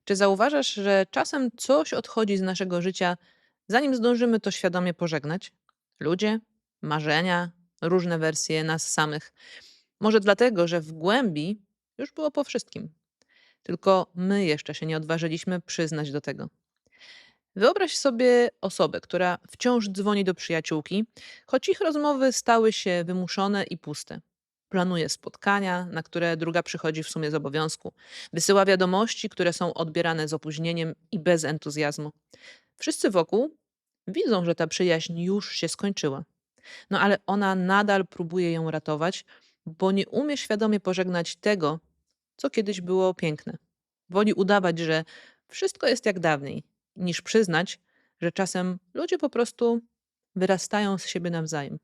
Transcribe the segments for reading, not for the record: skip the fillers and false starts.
Czy zauważasz, że czasem coś odchodzi z naszego życia, zanim zdążymy to świadomie pożegnać? Ludzie, marzenia, różne wersje nas samych. Może dlatego, że w głębi już było po wszystkim. Tylko my jeszcze się nie odważyliśmy przyznać do tego. Wyobraź sobie osobę, która wciąż dzwoni do przyjaciółki, choć ich rozmowy stały się wymuszone i puste. Planuje spotkania, na które druga przychodzi w sumie z obowiązku. Wysyła wiadomości, które są odbierane z opóźnieniem i bez entuzjazmu. Wszyscy wokół widzą, że ta przyjaźń już się skończyła. No ale ona nadal próbuje ją ratować, bo nie umie świadomie pożegnać tego, co kiedyś było piękne. Woli udawać, że wszystko jest jak dawniej, niż przyznać, że czasem ludzie po prostu wyrastają z siebie nawzajem.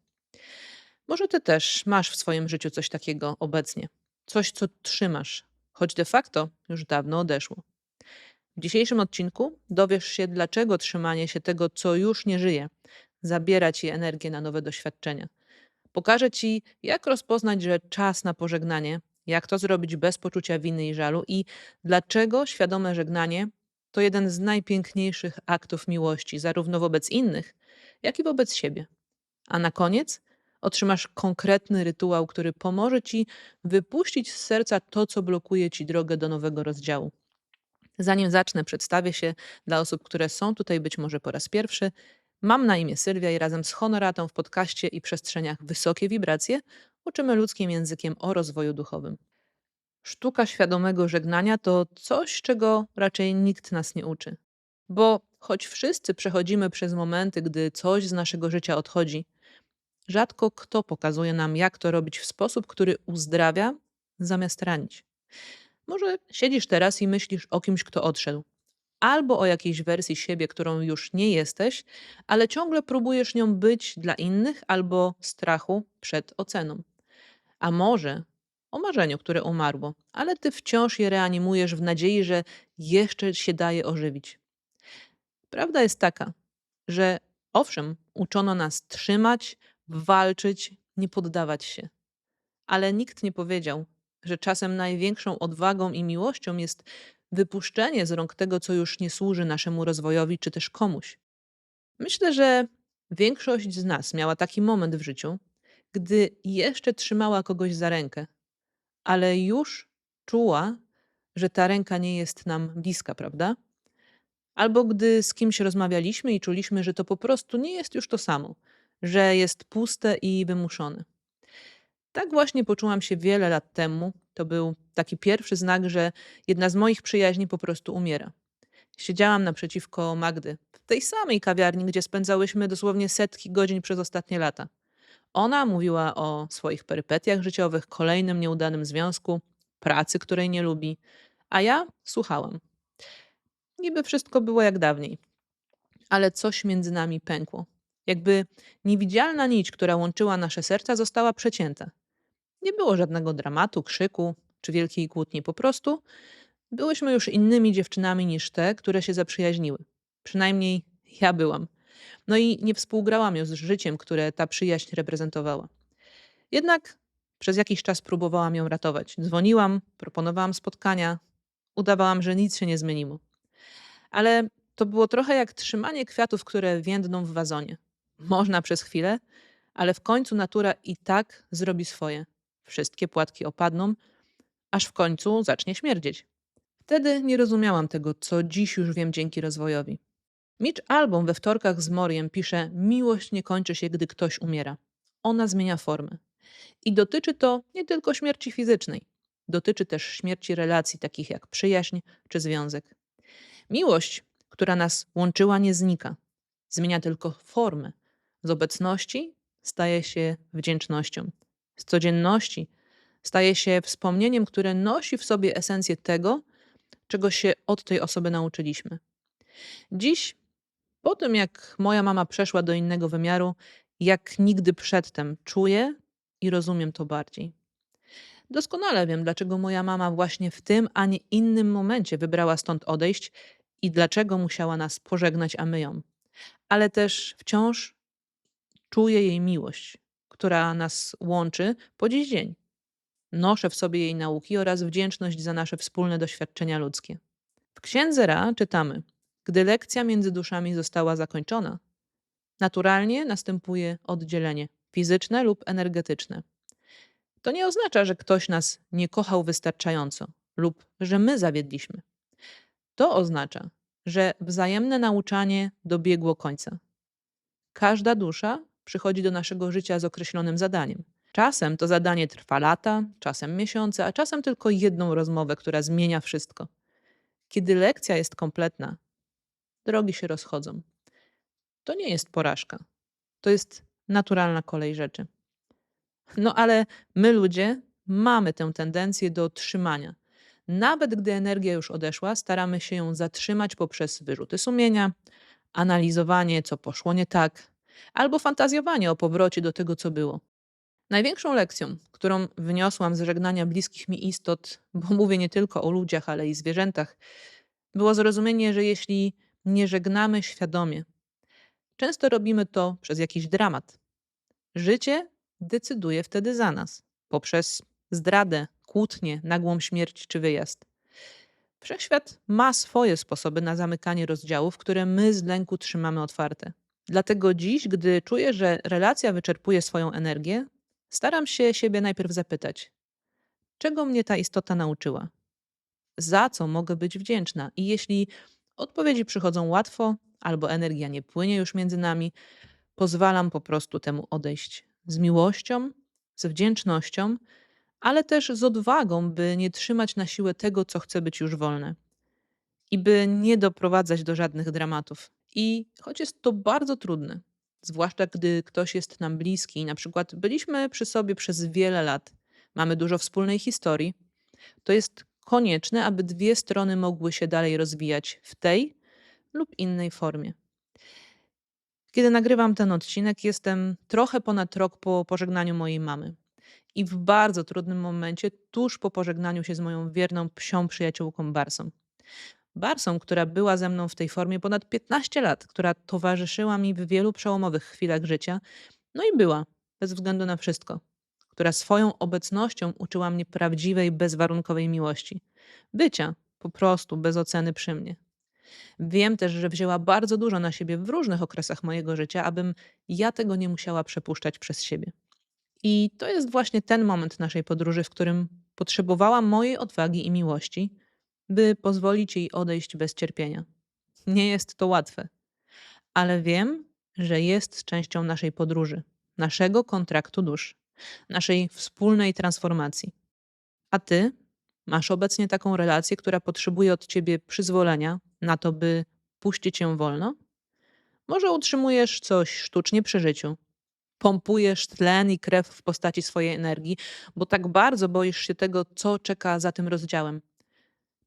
Może ty też masz w swoim życiu coś takiego obecnie. Coś, co trzymasz, choć de facto już dawno odeszło. W dzisiejszym odcinku dowiesz się, dlaczego trzymanie się tego, co już nie żyje, zabiera ci energię na nowe doświadczenia. Pokażę ci, jak rozpoznać, że czas na pożegnanie, jak to zrobić bez poczucia winy i żalu i dlaczego świadome żegnanie to jeden z najpiękniejszych aktów miłości, zarówno wobec innych, jak i wobec siebie. A na koniec otrzymasz konkretny rytuał, który pomoże ci wypuścić z serca to, co blokuje ci drogę do nowego rozdziału. Zanim zacznę, przedstawię się dla osób, które są tutaj być może po raz pierwszy. Mam na imię Sylwia i razem z Honoratą w podcaście i przestrzeniach Wysokie Wibracje uczymy ludzkim językiem o rozwoju duchowym. Sztuka świadomego żegnania to coś, czego raczej nikt nas nie uczy. Bo choć wszyscy przechodzimy przez momenty, gdy coś z naszego życia odchodzi, rzadko kto pokazuje nam, jak to robić w sposób, który uzdrawia zamiast ranić. Może siedzisz teraz i myślisz o kimś, kto odszedł. Albo o jakiejś wersji siebie, którą już nie jesteś, ale ciągle próbujesz nią być dla innych, albo strachu przed oceną. A może o marzeniu, które umarło, ale ty wciąż je reanimujesz w nadziei, że jeszcze się daje ożywić. Prawda jest taka, że owszem, uczono nas trzymać, walczyć, nie poddawać się. Ale nikt nie powiedział, że czasem największą odwagą i miłością jest wypuszczenie z rąk tego, co już nie służy naszemu rozwojowi czy też komuś. Myślę, że większość z nas miała taki moment w życiu, gdy jeszcze trzymała kogoś za rękę, ale już czuła, że ta ręka nie jest nam bliska, prawda? Albo gdy z kimś rozmawialiśmy i czuliśmy, że to po prostu nie jest już to samo, że jest puste i wymuszone. Tak właśnie poczułam się wiele lat temu. To był taki pierwszy znak, że jedna z moich przyjaźni po prostu umiera. Siedziałam naprzeciwko Magdy, w tej samej kawiarni, gdzie spędzałyśmy dosłownie setki godzin przez ostatnie lata. Ona mówiła o swoich perypetiach życiowych, kolejnym nieudanym związku, pracy, której nie lubi, a ja słuchałam. Niby wszystko było jak dawniej, ale coś między nami pękło. Jakby niewidzialna nić, która łączyła nasze serca, została przecięta. Nie było żadnego dramatu, krzyku czy wielkiej kłótni. Po prostu byłyśmy już innymi dziewczynami niż te, które się zaprzyjaźniły. Przynajmniej ja byłam. No i nie współgrałam już z życiem, które ta przyjaźń reprezentowała. Jednak przez jakiś czas próbowałam ją ratować. Dzwoniłam, proponowałam spotkania, udawałam, że nic się nie zmieniło. Ale to było trochę jak trzymanie kwiatów, które więdną w wazonie. Można przez chwilę, ale w końcu natura i tak zrobi swoje. Wszystkie płatki opadną, aż w końcu zacznie śmierdzieć. Wtedy nie rozumiałam tego, co dziś już wiem dzięki rozwojowi. Mitch Albom we Wtorkach z Moriem pisze: Miłość nie kończy się, gdy ktoś umiera. Ona zmienia formę. I dotyczy to nie tylko śmierci fizycznej. Dotyczy też śmierci relacji, takich jak przyjaźń czy związek. Miłość, która nas łączyła, nie znika. Zmienia tylko formę. Z obecności staje się wdzięcznością. Z codzienności staje się wspomnieniem, które nosi w sobie esencję tego, czego się od tej osoby nauczyliśmy. Dziś, po tym jak moja mama przeszła do innego wymiaru, jak nigdy przedtem czuję i rozumiem to bardziej. Doskonale wiem, dlaczego moja mama właśnie w tym, a nie innym momencie wybrała stąd odejść i dlaczego musiała nas pożegnać, a my ją. Ale też wciąż czuję jej miłość, która nas łączy po dziś dzień. Noszę w sobie jej nauki oraz wdzięczność za nasze wspólne doświadczenia ludzkie. Księdze Ra czytamy: Gdy lekcja między duszami została zakończona, naturalnie następuje oddzielenie fizyczne lub energetyczne. To nie oznacza, że ktoś nas nie kochał wystarczająco lub że my zawiedliśmy. To oznacza, że wzajemne nauczanie dobiegło końca. Każda dusza przychodzi do naszego życia z określonym zadaniem. Czasem to zadanie trwa lata, czasem miesiące, a czasem tylko jedną rozmowę, która zmienia wszystko. Kiedy lekcja jest kompletna, drogi się rozchodzą. To nie jest porażka. To jest naturalna kolej rzeczy. No ale my ludzie mamy tę tendencję do trzymania. Nawet gdy energia już odeszła, staramy się ją zatrzymać poprzez wyrzuty sumienia, analizowanie, co poszło nie tak, albo fantazjowanie o powrocie do tego, co było. Największą lekcją, którą wyniosłam z żegnania bliskich mi istot, bo mówię nie tylko o ludziach, ale i zwierzętach, było zrozumienie, że jeśli nie żegnamy świadomie, często robimy to przez jakiś dramat. Życie decyduje wtedy za nas, poprzez zdradę, kłótnię, nagłą śmierć czy wyjazd. Wszechświat ma swoje sposoby na zamykanie rozdziałów, które my z lęku trzymamy otwarte. Dlatego dziś, gdy czuję, że relacja wyczerpuje swoją energię, staram się siebie najpierw zapytać, czego mnie ta istota nauczyła? Za co mogę być wdzięczna? I jeśli odpowiedzi przychodzą łatwo, albo energia nie płynie już między nami, pozwalam po prostu temu odejść. Z miłością, z wdzięcznością, ale też z odwagą, by nie trzymać na siłę tego, co chce być już wolne. I by nie doprowadzać do żadnych dramatów. I choć jest to bardzo trudne, zwłaszcza gdy ktoś jest nam bliski, na przykład byliśmy przy sobie przez wiele lat, mamy dużo wspólnej historii, to jest konieczne, aby dwie strony mogły się dalej rozwijać w tej lub innej formie. Kiedy nagrywam ten odcinek, jestem trochę ponad rok po pożegnaniu mojej mamy. I w bardzo trudnym momencie, tuż po pożegnaniu się z moją wierną psią przyjaciółką Barsą. Barsą, która była ze mną w tej formie ponad 15 lat, która towarzyszyła mi w wielu przełomowych chwilach życia, no i była, bez względu na wszystko, która swoją obecnością uczyła mnie prawdziwej, bezwarunkowej miłości. Bycia, po prostu, bez oceny przy mnie. Wiem też, że wzięła bardzo dużo na siebie w różnych okresach mojego życia, abym ja tego nie musiała przepuszczać przez siebie. I to jest właśnie ten moment naszej podróży, w którym potrzebowałam mojej odwagi i miłości, by pozwolić jej odejść bez cierpienia. Nie jest to łatwe, ale wiem, że jest częścią naszej podróży, naszego kontraktu dusz, naszej wspólnej transformacji. A ty masz obecnie taką relację, która potrzebuje od ciebie przyzwolenia na to, by puścić ją wolno? Może utrzymujesz coś sztucznie przy życiu, pompujesz tlen i krew w postaci swojej energii, bo tak bardzo boisz się tego, co czeka za tym rozdziałem.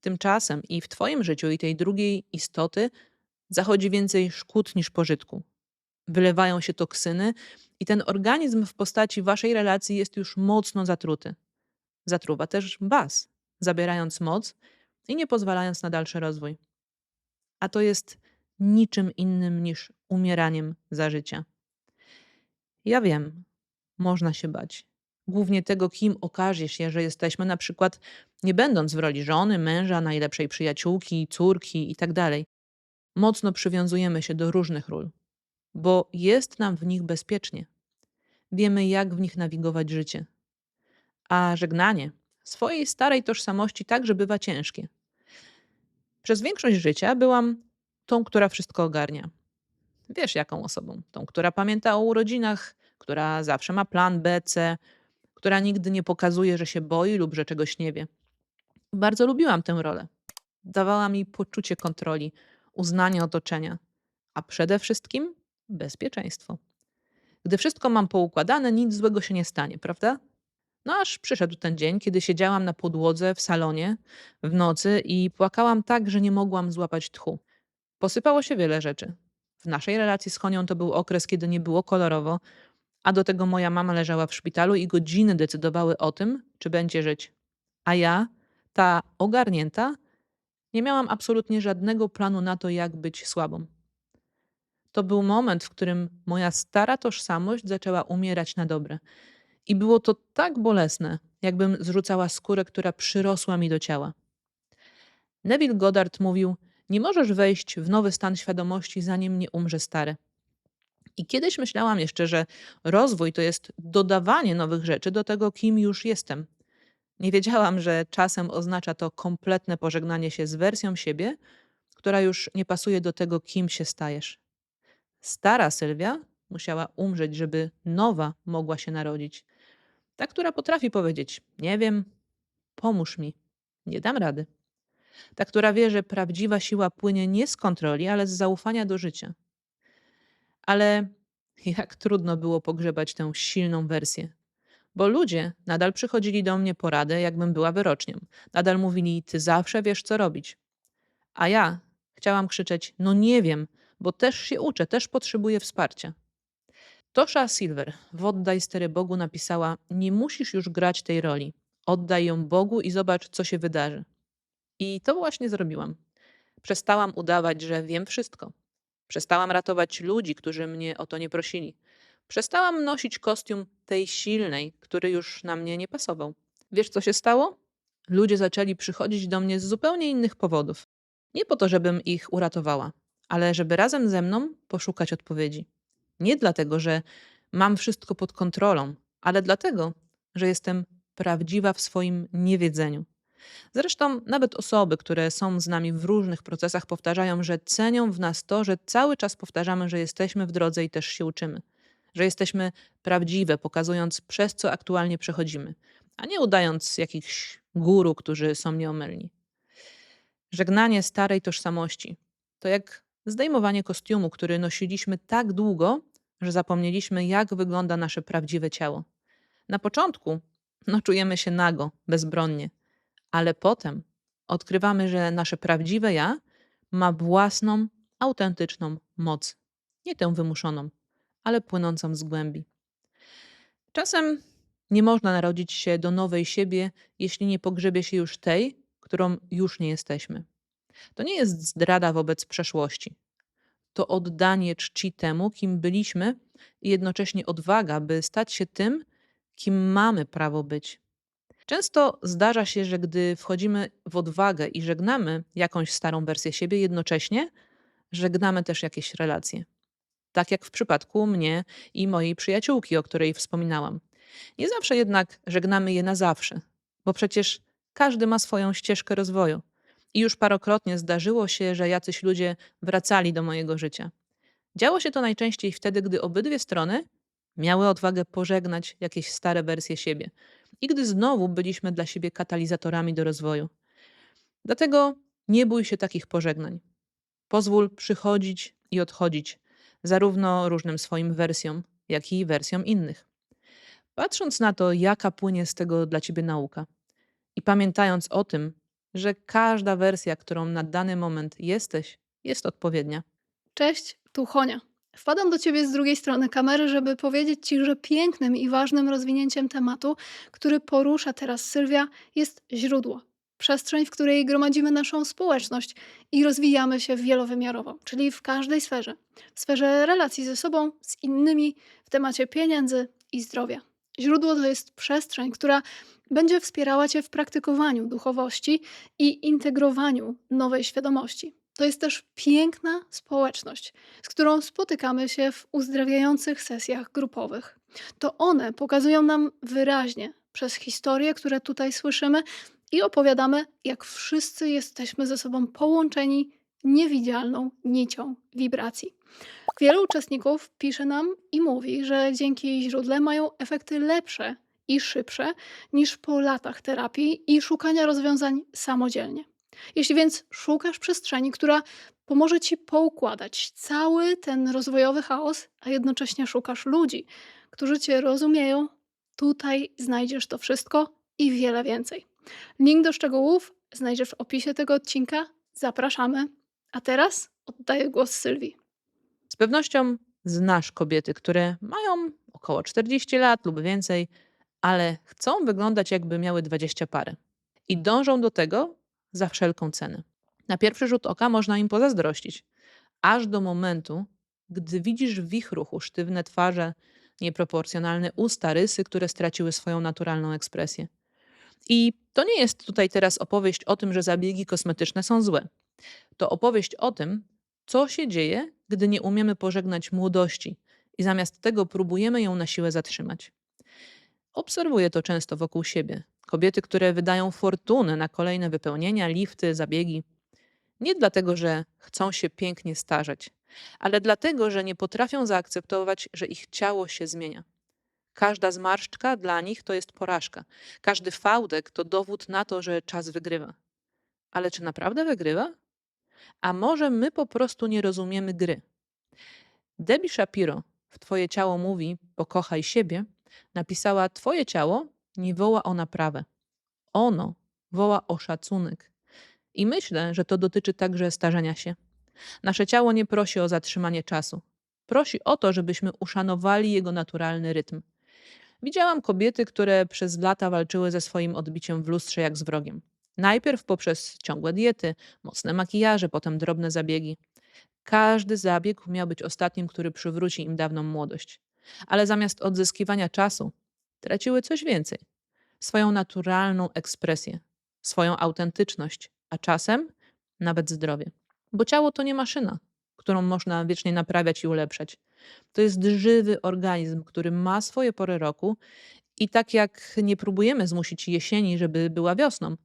Tymczasem i w twoim życiu, i tej drugiej istoty zachodzi więcej szkód niż pożytku. Wylewają się toksyny i ten organizm w postaci waszej relacji jest już mocno zatruty. Zatruwa też was, zabierając moc i nie pozwalając na dalszy rozwój. A to jest niczym innym niż umieraniem za życia. Ja wiem, można się bać. Głównie tego, kim okaże się, że jesteśmy, na przykład nie będąc w roli żony, męża, najlepszej przyjaciółki, córki itd. Mocno przywiązujemy się do różnych ról, bo jest nam w nich bezpiecznie. Wiemy, jak w nich nawigować życie. A żegnanie swojej starej tożsamości także bywa ciężkie. Przez większość życia byłam tą, która wszystko ogarnia. Wiesz, jaką osobą? Tą, która pamięta o urodzinach, która zawsze ma plan B, C, która nigdy nie pokazuje, że się boi lub że czegoś nie wie. Bardzo lubiłam tę rolę. Dawała mi poczucie kontroli, uznanie otoczenia, a przede wszystkim bezpieczeństwo. Gdy wszystko mam poukładane, nic złego się nie stanie, prawda? No aż przyszedł ten dzień, kiedy siedziałam na podłodze w salonie w nocy i płakałam tak, że nie mogłam złapać tchu. Posypało się wiele rzeczy. W naszej relacji z Honią to był okres, kiedy nie było kolorowo, a do tego moja mama leżała w szpitalu i godziny decydowały o tym, czy będzie żyć. A ja, ta ogarnięta, nie miałam absolutnie żadnego planu na to, jak być słabą. To był moment, w którym moja stara tożsamość zaczęła umierać na dobre. I było to tak bolesne, jakbym zrzucała skórę, która przyrosła mi do ciała. Neville Goddard mówił: Nie możesz wejść w nowy stan świadomości, zanim nie umrze stary. I kiedyś myślałam jeszcze, że rozwój to jest dodawanie nowych rzeczy do tego, kim już jestem. Nie wiedziałam, że czasem oznacza to kompletne pożegnanie się z wersją siebie, która już nie pasuje do tego, kim się stajesz. Stara Sylwia musiała umrzeć, żeby nowa mogła się narodzić. Ta, która potrafi powiedzieć: Nie wiem, pomóż mi, nie dam rady. Ta, która wie, że prawdziwa siła płynie nie z kontroli, ale z zaufania do życia. Ale jak trudno było pogrzebać tę silną wersję. Bo ludzie nadal przychodzili do mnie po radę, jakbym była wyrocznią. Nadal mówili: Ty zawsze wiesz, co robić. A ja chciałam krzyczeć: No nie wiem, bo też się uczę, też potrzebuję wsparcia. Tosha Silver w Oddaj stery Bogu napisała: Nie musisz już grać tej roli. Oddaj ją Bogu i zobacz, co się wydarzy. I to właśnie zrobiłam. Przestałam udawać, że wiem wszystko. Przestałam ratować ludzi, którzy mnie o to nie prosili. Przestałam nosić kostium tej silnej, który już na mnie nie pasował. Wiesz, co się stało? Ludzie zaczęli przychodzić do mnie z zupełnie innych powodów. Nie po to, żebym ich uratowała, ale żeby razem ze mną poszukać odpowiedzi. Nie dlatego, że mam wszystko pod kontrolą, ale dlatego, że jestem prawdziwa w swoim niewiedzeniu. Zresztą nawet osoby, które są z nami w różnych procesach, powtarzają, że cenią w nas to, że cały czas powtarzamy, że jesteśmy w drodze i też się uczymy. Że jesteśmy prawdziwe, pokazując, przez co aktualnie przechodzimy, a nie udając jakichś guru, którzy są nieomylni. Żegnanie starej tożsamości to jak zdejmowanie kostiumu, który nosiliśmy tak długo, że zapomnieliśmy, jak wygląda nasze prawdziwe ciało. Na początku czujemy się nago, bezbronnie, ale potem odkrywamy, że nasze prawdziwe ja ma własną, autentyczną moc. Nie tę wymuszoną, ale płynącą z głębi. Czasem nie można narodzić się do nowej siebie, jeśli nie pogrzebie się już tej, którą już nie jesteśmy. To nie jest zdrada wobec przeszłości. To oddanie czci temu, kim byliśmy i jednocześnie odwaga, by stać się tym, kim mamy prawo być. Często zdarza się, że gdy wchodzimy w odwagę i żegnamy jakąś starą wersję siebie, jednocześnie żegnamy też jakieś relacje. Tak jak w przypadku mnie i mojej przyjaciółki, o której wspominałam. Nie zawsze jednak żegnamy je na zawsze, bo przecież każdy ma swoją ścieżkę rozwoju. I już parokrotnie zdarzyło się, że jacyś ludzie wracali do mojego życia. Działo się to najczęściej wtedy, gdy obydwie strony miały odwagę pożegnać jakieś stare wersje siebie i gdy znowu byliśmy dla siebie katalizatorami do rozwoju. Dlatego nie bój się takich pożegnań. Pozwól przychodzić i odchodzić, zarówno różnym swoim wersjom, jak i wersjom innych. Patrząc na to, jaka płynie z tego dla ciebie nauka i pamiętając o tym, że każda wersja, którą na dany moment jesteś, jest odpowiednia. Cześć, tu Honia. Wpadam do Ciebie z drugiej strony kamery, żeby powiedzieć Ci, że pięknym i ważnym rozwinięciem tematu, który porusza teraz Sylwia, jest źródło. Przestrzeń, w której gromadzimy naszą społeczność i rozwijamy się wielowymiarowo, czyli w każdej sferze. W sferze relacji ze sobą, z innymi, w temacie pieniędzy i zdrowia. Źródło to jest przestrzeń, która będzie wspierała Cię w praktykowaniu duchowości i integrowaniu nowej świadomości. To jest też piękna społeczność, z którą spotykamy się w uzdrawiających sesjach grupowych. To one pokazują nam wyraźnie przez historie, które tutaj słyszymy i opowiadamy, jak wszyscy jesteśmy ze sobą połączeni niewidzialną nicią wibracji. Wielu uczestników pisze nam i mówi, że dzięki jej źródle mają efekty lepsze i szybsze niż po latach terapii i szukania rozwiązań samodzielnie. Jeśli więc szukasz przestrzeni, która pomoże ci poukładać cały ten rozwojowy chaos, a jednocześnie szukasz ludzi, którzy cię rozumieją, tutaj znajdziesz to wszystko i wiele więcej. Link do szczegółów znajdziesz w opisie tego odcinka. Zapraszamy. A teraz oddaję głos Sylwii. Z pewnością znasz kobiety, które mają około 40 lat lub więcej, ale chcą wyglądać jakby miały 20 parę. I dążą do tego za wszelką cenę. Na pierwszy rzut oka można im pozazdrościć, aż do momentu, gdy widzisz w ich ruchu sztywne twarze, nieproporcjonalne usta, rysy, które straciły swoją naturalną ekspresję. I to nie jest tutaj teraz opowieść o tym, że zabiegi kosmetyczne są złe. To opowieść o tym, co się dzieje, gdy nie umiemy pożegnać młodości i zamiast tego próbujemy ją na siłę zatrzymać. Obserwuję to często wokół siebie. Kobiety, które wydają fortunę na kolejne wypełnienia, lifty, zabiegi. Nie dlatego, że chcą się pięknie starzeć, ale dlatego, że nie potrafią zaakceptować, że ich ciało się zmienia. Każda zmarszczka dla nich to jest porażka. Każdy fałdek to dowód na to, że czas wygrywa. Ale czy naprawdę wygrywa? A może my po prostu nie rozumiemy gry? Debbie Shapiro w Twoje ciało mówi, pokochaj siebie, napisała: Twoje ciało nie woła o naprawę. Ono woła o szacunek. I myślę, że to dotyczy także starzenia się. Nasze ciało nie prosi o zatrzymanie czasu. Prosi o to, żebyśmy uszanowali jego naturalny rytm. Widziałam kobiety, które przez lata walczyły ze swoim odbiciem w lustrze jak z wrogiem. Najpierw poprzez ciągłe diety, mocne makijaże, potem drobne zabiegi. Każdy zabieg miał być ostatnim, który przywróci im dawną młodość. Ale zamiast odzyskiwania czasu, traciły coś więcej. Swoją naturalną ekspresję, swoją autentyczność, a czasem nawet zdrowie. Bo ciało to nie maszyna, którą można wiecznie naprawiać i ulepszać. To jest żywy organizm, który ma swoje pory roku i tak jak nie próbujemy zmusić jesieni, żeby była wiosną,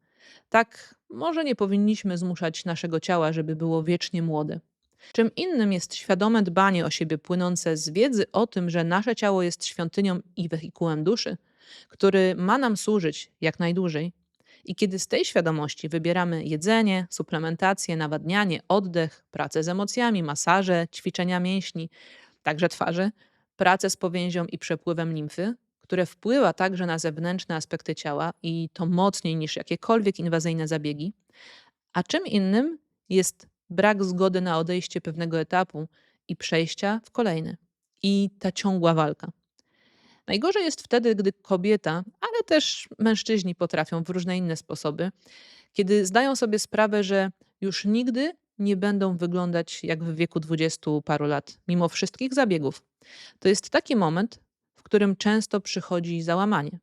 tak może nie powinniśmy zmuszać naszego ciała, żeby było wiecznie młode. Czym innym jest świadome dbanie o siebie płynące z wiedzy o tym, że nasze ciało jest świątynią i wehikułem duszy, który ma nam służyć jak najdłużej. I kiedy z tej świadomości wybieramy jedzenie, suplementację, nawadnianie, oddech, pracę z emocjami, masaże, ćwiczenia mięśni, także twarzy, pracę z powięzią i przepływem limfy, które wpływa także na zewnętrzne aspekty ciała i to mocniej niż jakiekolwiek inwazyjne zabiegi, a czym innym jest brak zgody na odejście pewnego etapu i przejścia w kolejny. I ta ciągła walka. Najgorzej jest wtedy, gdy kobieta, ale też mężczyźni potrafią w różne inne sposoby, kiedy zdają sobie sprawę, że już nigdy nie będą wyglądać jak w wieku 20 paru lat, mimo wszystkich zabiegów. To jest taki moment, w którym często przychodzi załamanie,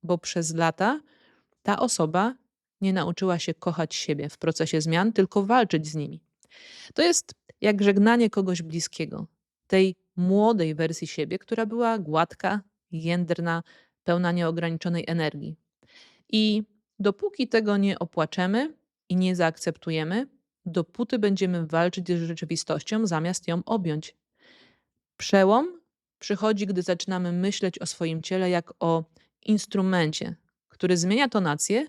bo przez lata ta osoba nie nauczyła się kochać siebie w procesie zmian, tylko walczyć z nimi. To jest jak żegnanie kogoś bliskiego, tej młodej wersji siebie, która była gładka, jędrna, pełna nieograniczonej energii. I dopóki tego nie opłaczemy i nie zaakceptujemy, dopóty będziemy walczyć z rzeczywistością, zamiast ją objąć. Przełom przychodzi, gdy zaczynamy myśleć o swoim ciele jak o instrumencie, który zmienia tonację,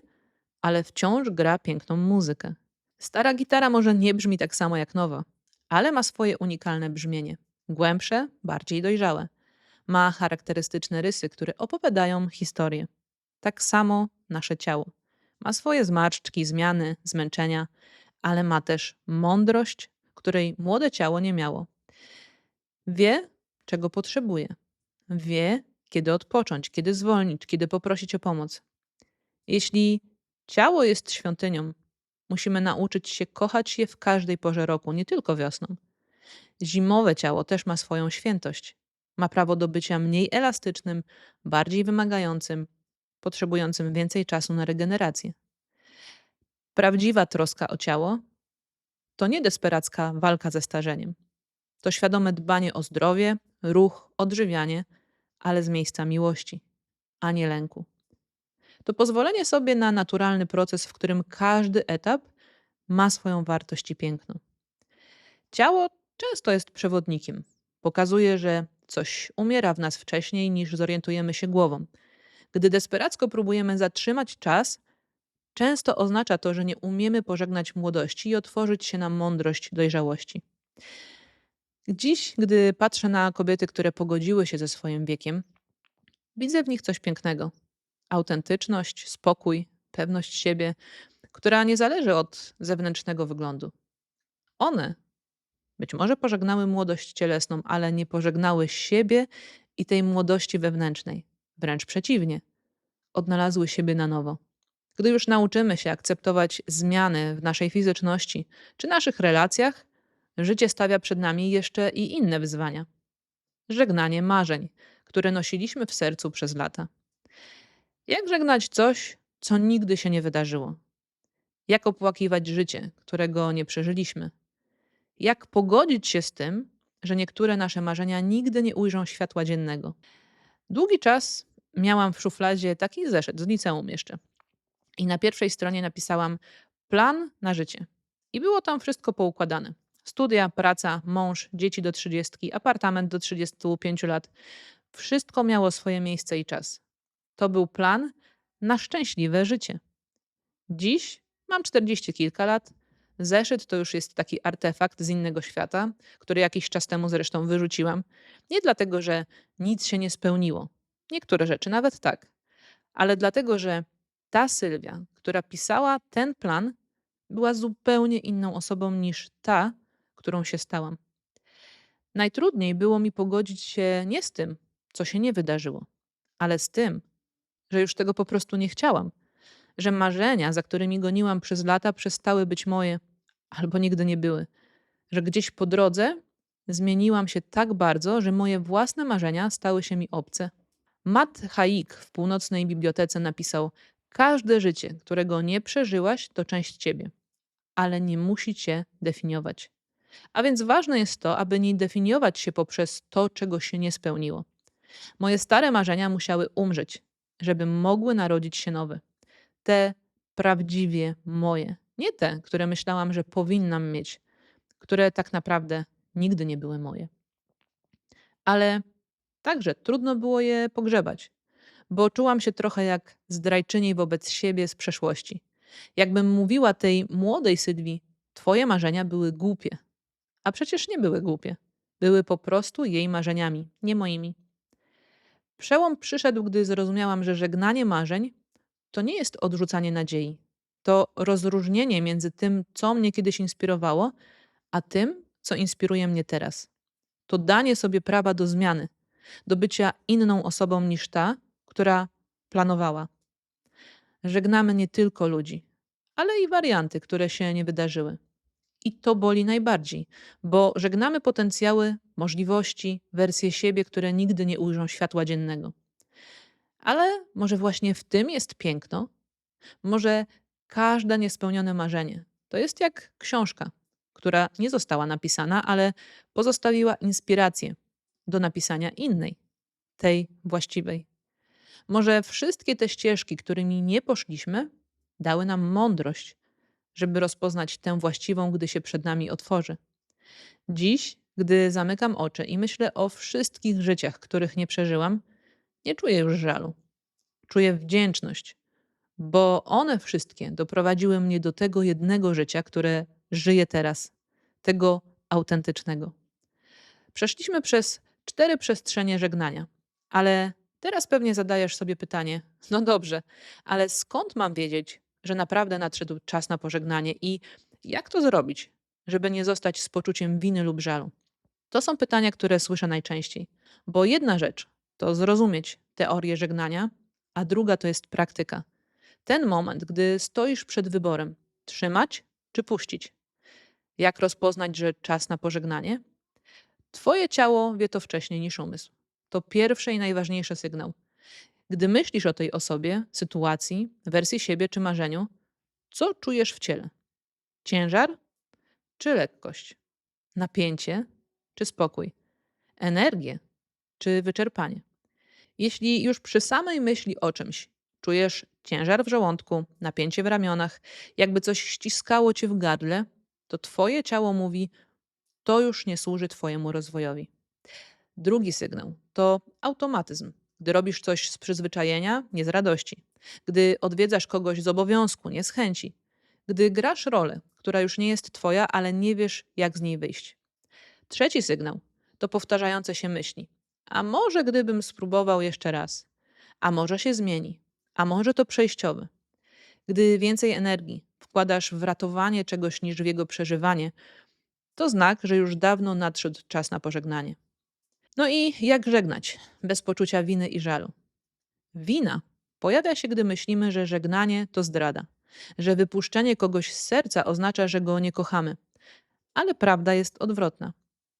ale wciąż gra piękną muzykę. Stara gitara może nie brzmi tak samo jak nowa, ale ma swoje unikalne brzmienie. Głębsze, bardziej dojrzałe. Ma charakterystyczne rysy, które opowiadają historię. Tak samo nasze ciało. Ma swoje zmarszczki, zmiany, zmęczenia, ale ma też mądrość, której młode ciało nie miało. Wie, czego potrzebuje. Wie, kiedy odpocząć, kiedy zwolnić, kiedy poprosić o pomoc. Jeśli ciało jest świątynią, musimy nauczyć się kochać je w każdej porze roku, nie tylko wiosną. Zimowe ciało też ma swoją świętość. Ma prawo do bycia mniej elastycznym, bardziej wymagającym, potrzebującym więcej czasu na regenerację. Prawdziwa troska o ciało to nie desperacka walka ze starzeniem. To świadome dbanie o zdrowie, ruch, odżywianie, ale z miejsca miłości, a nie lęku. To pozwolenie sobie na naturalny proces, w którym każdy etap ma swoją wartość i piękno. Ciało często jest przewodnikiem. Pokazuje, że coś umiera w nas wcześniej niż zorientujemy się głową. Gdy desperacko próbujemy zatrzymać czas, często oznacza to, że nie umiemy pożegnać młodości i otworzyć się na mądrość dojrzałości. Dziś, gdy patrzę na kobiety, które pogodziły się ze swoim wiekiem, widzę w nich coś pięknego. Autentyczność, spokój, pewność siebie, która nie zależy od zewnętrznego wyglądu. One być może pożegnały młodość cielesną, ale nie pożegnały siebie i tej młodości wewnętrznej. Wręcz przeciwnie, odnalazły siebie na nowo. Gdy już nauczymy się akceptować zmiany w naszej fizyczności czy naszych relacjach, życie stawia przed nami jeszcze i inne wyzwania. Żegnanie marzeń, które nosiliśmy w sercu przez lata. Jak żegnać coś, co nigdy się nie wydarzyło. Jak opłakiwać życie, którego nie przeżyliśmy. Jak pogodzić się z tym, że niektóre nasze marzenia nigdy nie ujrzą światła dziennego. Długi czas miałam w szufladzie taki zeszyt z liceum jeszcze. I na pierwszej stronie napisałam plan na życie. I było tam wszystko poukładane. Studia, praca, mąż, dzieci do 30, apartament do 35 lat. Wszystko miało swoje miejsce i czas. To był plan na szczęśliwe życie. Dziś mam 40 kilka lat. Zeszyt to już jest taki artefakt z innego świata, który jakiś czas temu zresztą wyrzuciłam. Nie dlatego, że nic się nie spełniło. Niektóre rzeczy nawet tak. Ale dlatego, że ta Sylwia, która pisała ten plan, była zupełnie inną osobą niż ta, którą się stałam. Najtrudniej było mi pogodzić się nie z tym, co się nie wydarzyło, ale z tym, że już tego po prostu nie chciałam, że marzenia, za którymi goniłam przez lata, przestały być moje albo nigdy nie były, że gdzieś po drodze zmieniłam się tak bardzo, że moje własne marzenia stały się mi obce. Matt Haig w Północnej Bibliotece napisał: każde życie, którego nie przeżyłaś, to część ciebie, ale nie musi cię definiować. A więc ważne jest to, aby nie definiować się poprzez to, czego się nie spełniło. Moje stare marzenia musiały umrzeć, żeby mogły narodzić się nowe. Te prawdziwie moje. Nie te, które myślałam, że powinnam mieć, które tak naprawdę nigdy nie były moje. Ale także trudno było je pogrzebać, bo czułam się trochę jak zdrajczyni wobec siebie z przeszłości. Jakbym mówiła tej młodej Sylwii: twoje marzenia były głupie. A przecież nie były głupie. Były po prostu jej marzeniami, nie moimi. Przełom przyszedł, gdy zrozumiałam, że żegnanie marzeń to nie jest odrzucanie nadziei. To rozróżnienie między tym, co mnie kiedyś inspirowało, a tym, co inspiruje mnie teraz. To danie sobie prawa do zmiany, do bycia inną osobą niż ta, która planowała. Żegnamy nie tylko ludzi, ale i warianty, które się nie wydarzyły. I to boli najbardziej, bo żegnamy potencjały, możliwości, wersje siebie, które nigdy nie ujrzą światła dziennego. Ale może właśnie w tym jest piękno? Może każde niespełnione marzenie to jest jak książka, która nie została napisana, ale pozostawiła inspirację do napisania innej, tej właściwej. Może wszystkie te ścieżki, którymi nie poszliśmy, dały nam mądrość, żeby rozpoznać tę właściwą, gdy się przed nami otworzy. Dziś, gdy zamykam oczy i myślę o wszystkich życiach, których nie przeżyłam, nie czuję już żalu. Czuję wdzięczność, bo one wszystkie doprowadziły mnie do tego jednego życia, które żyję teraz, tego autentycznego. Przeszliśmy przez 4 przestrzenie żegnania, ale teraz pewnie zadajesz sobie pytanie: no dobrze, ale skąd mam wiedzieć, że naprawdę nadszedł czas na pożegnanie i jak to zrobić, żeby nie zostać z poczuciem winy lub żalu? To są pytania, które słyszę najczęściej, bo jedna rzecz to zrozumieć teorię żegnania, a druga to jest praktyka. Ten moment, gdy stoisz przed wyborem: trzymać czy puścić. Jak rozpoznać, że czas na pożegnanie? Twoje ciało wie to wcześniej niż umysł. To pierwszy i najważniejszy sygnał. Gdy myślisz o tej osobie, sytuacji, wersji siebie czy marzeniu, co czujesz w ciele? Ciężar czy lekkość? Napięcie czy spokój? Energię czy wyczerpanie? Jeśli już przy samej myśli o czymś czujesz ciężar w żołądku, napięcie w ramionach, jakby coś ściskało cię w gardle, to twoje ciało mówi: to już nie służy twojemu rozwojowi. Drugi sygnał to automatyzm. Gdy robisz coś z przyzwyczajenia, nie z radości. Gdy odwiedzasz kogoś z obowiązku, nie z chęci. Gdy grasz rolę, która już nie jest twoja, ale nie wiesz, jak z niej wyjść. Trzeci sygnał to powtarzające się myśli. A może gdybym spróbował jeszcze raz? A może się zmieni? A może to przejściowe? Gdy więcej energii wkładasz w ratowanie czegoś niż w jego przeżywanie, to znak, że już dawno nadszedł czas na pożegnanie. No i jak żegnać bez poczucia winy i żalu? Wina pojawia się, gdy myślimy, że żegnanie to zdrada, że wypuszczenie kogoś z serca oznacza, że go nie kochamy. Ale prawda jest odwrotna.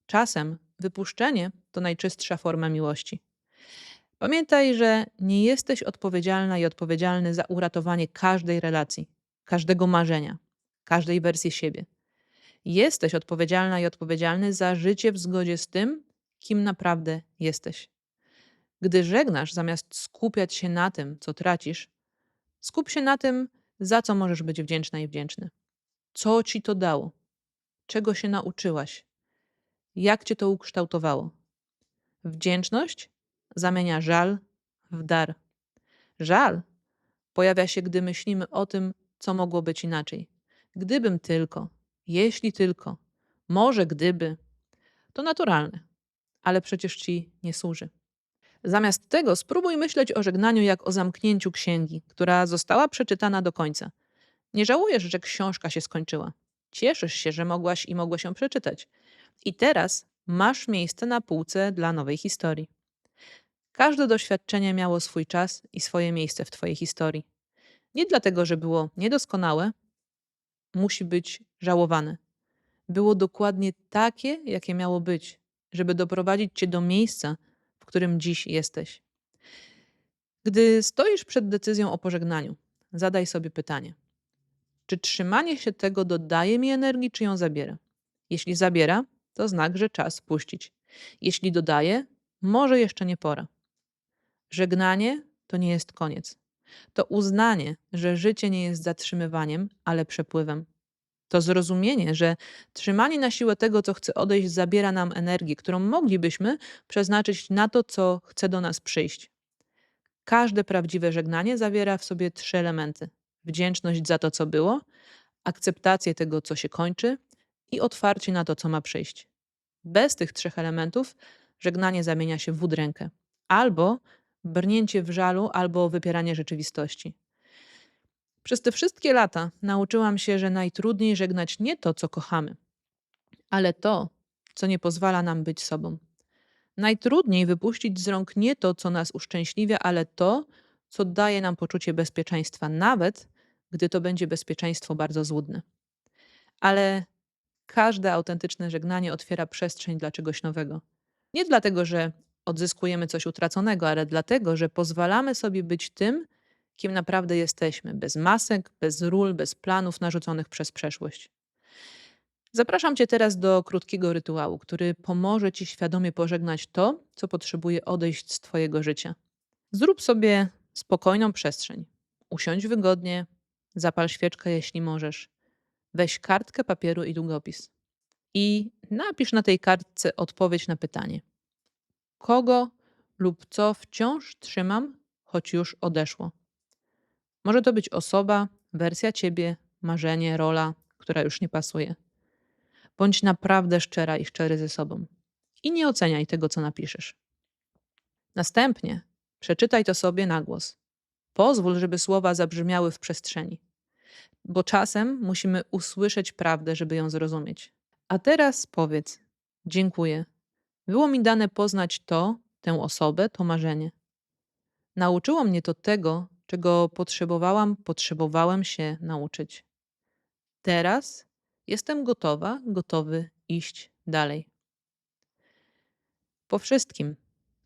Czasem wypuszczenie to najczystsza forma miłości. Pamiętaj, że nie jesteś odpowiedzialna i odpowiedzialny za uratowanie każdej relacji, każdego marzenia, każdej wersji siebie. Jesteś odpowiedzialna i odpowiedzialny za życie w zgodzie z tym, kim naprawdę jesteś. Gdy żegnasz, zamiast skupiać się na tym, co tracisz, skup się na tym, za co możesz być wdzięczna i wdzięczny. Co ci to dało? Czego się nauczyłaś? Jak cię to ukształtowało? Wdzięczność zamienia żal w dar. Żal pojawia się, gdy myślimy o tym, co mogło być inaczej. Gdybym tylko, jeśli tylko, może gdyby, to naturalne, ale przecież ci nie służy. Zamiast tego spróbuj myśleć o żegnaniu jak o zamknięciu księgi, która została przeczytana do końca. Nie żałujesz, że książka się skończyła. Cieszysz się, że mogłeś ją przeczytać. I teraz masz miejsce na półce dla nowej historii. Każde doświadczenie miało swój czas i swoje miejsce w twojej historii. Nie dlatego, że było niedoskonałe, musi być żałowane. Było dokładnie takie, jakie miało być, żeby doprowadzić cię do miejsca, w którym dziś jesteś. Gdy stoisz przed decyzją o pożegnaniu, zadaj sobie pytanie: czy trzymanie się tego dodaje mi energii, czy ją zabiera? Jeśli zabiera, to znak, że czas puścić. Jeśli dodaje, może jeszcze nie pora. Żegnanie to nie jest koniec. To uznanie, że życie nie jest zatrzymywaniem, ale przepływem. To zrozumienie, że trzymanie na siłę tego, co chce odejść, zabiera nam energię, którą moglibyśmy przeznaczyć na to, co chce do nas przyjść. Każde prawdziwe żegnanie zawiera w sobie 3 elementy: wdzięczność za to, co było, akceptację tego, co się kończy i otwarcie na to, co ma przyjść. Bez tych 3 elementów żegnanie zamienia się w udrękę. Albo brnięcie w żalu, albo wypieranie rzeczywistości. Przez te wszystkie lata nauczyłam się, że najtrudniej żegnać nie to, co kochamy, ale to, co nie pozwala nam być sobą. Najtrudniej wypuścić z rąk nie to, co nas uszczęśliwia, ale to, co daje nam poczucie bezpieczeństwa, nawet gdy to będzie bezpieczeństwo bardzo złudne. Ale każde autentyczne żegnanie otwiera przestrzeń dla czegoś nowego. Nie dlatego, że odzyskujemy coś utraconego, ale dlatego, że pozwalamy sobie być tym, kim naprawdę jesteśmy, bez masek, bez ról, bez planów narzuconych przez przeszłość. Zapraszam Cię teraz do krótkiego rytuału, który pomoże Ci świadomie pożegnać to, co potrzebuje odejść z Twojego życia. Zrób sobie spokojną przestrzeń. Usiądź wygodnie, zapal świeczkę, jeśli możesz. Weź kartkę papieru i długopis. I napisz na tej kartce odpowiedź na pytanie: kogo lub co wciąż trzymam, choć już odeszło? Może to być osoba, wersja ciebie, marzenie, rola, która już nie pasuje. Bądź naprawdę szczera i szczery ze sobą. I nie oceniaj tego, co napiszesz. Następnie przeczytaj to sobie na głos. Pozwól, żeby słowa zabrzmiały w przestrzeni. Bo czasem musimy usłyszeć prawdę, żeby ją zrozumieć. A teraz powiedz: dziękuję. Było mi dane poznać to, tę osobę, to marzenie. Nauczyło mnie to tego, czego potrzebowałem się nauczyć. Teraz jestem gotowa, gotowy iść dalej. Po wszystkim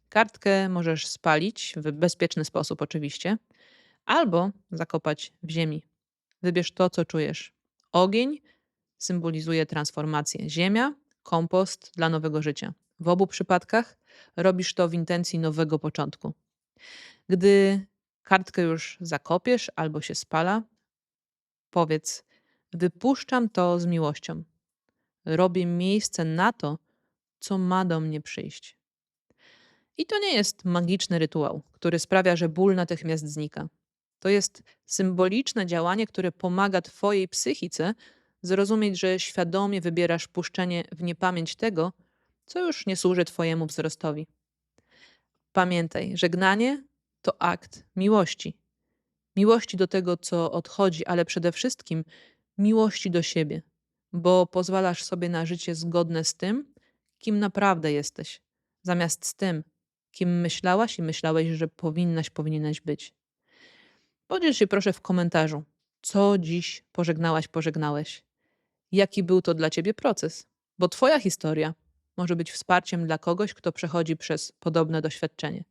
kartkę możesz spalić w bezpieczny sposób, oczywiście, albo zakopać w ziemi. Wybierz to, co czujesz. Ogień symbolizuje transformację. Ziemia kompost dla nowego życia. W obu przypadkach robisz to w intencji nowego początku. Gdy kartkę już zakopiesz albo się spala, powiedz: wypuszczam to z miłością. Robię miejsce na to, co ma do mnie przyjść. I to nie jest magiczny rytuał, który sprawia, że ból natychmiast znika. To jest symboliczne działanie, które pomaga Twojej psychice zrozumieć, że świadomie wybierasz puszczenie w niepamięć tego, co już nie służy Twojemu wzrostowi. Pamiętaj, żegnanie to akt miłości. Miłości do tego, co odchodzi, ale przede wszystkim miłości do siebie, bo pozwalasz sobie na życie zgodne z tym, kim naprawdę jesteś, zamiast z tym, kim myślałaś i myślałeś, że powinieneś być. Podziel się proszę w komentarzu, co dziś pożegnałeś. Jaki był to dla ciebie proces? Bo twoja historia może być wsparciem dla kogoś, kto przechodzi przez podobne doświadczenie.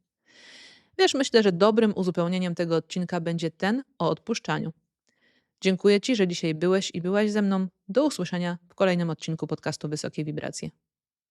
Wiesz, myślę, że dobrym uzupełnieniem tego odcinka będzie ten o odpuszczaniu. Dziękuję Ci, że dzisiaj byłeś i byłaś ze mną. Do usłyszenia w kolejnym odcinku podcastu Wysokie Wibracje.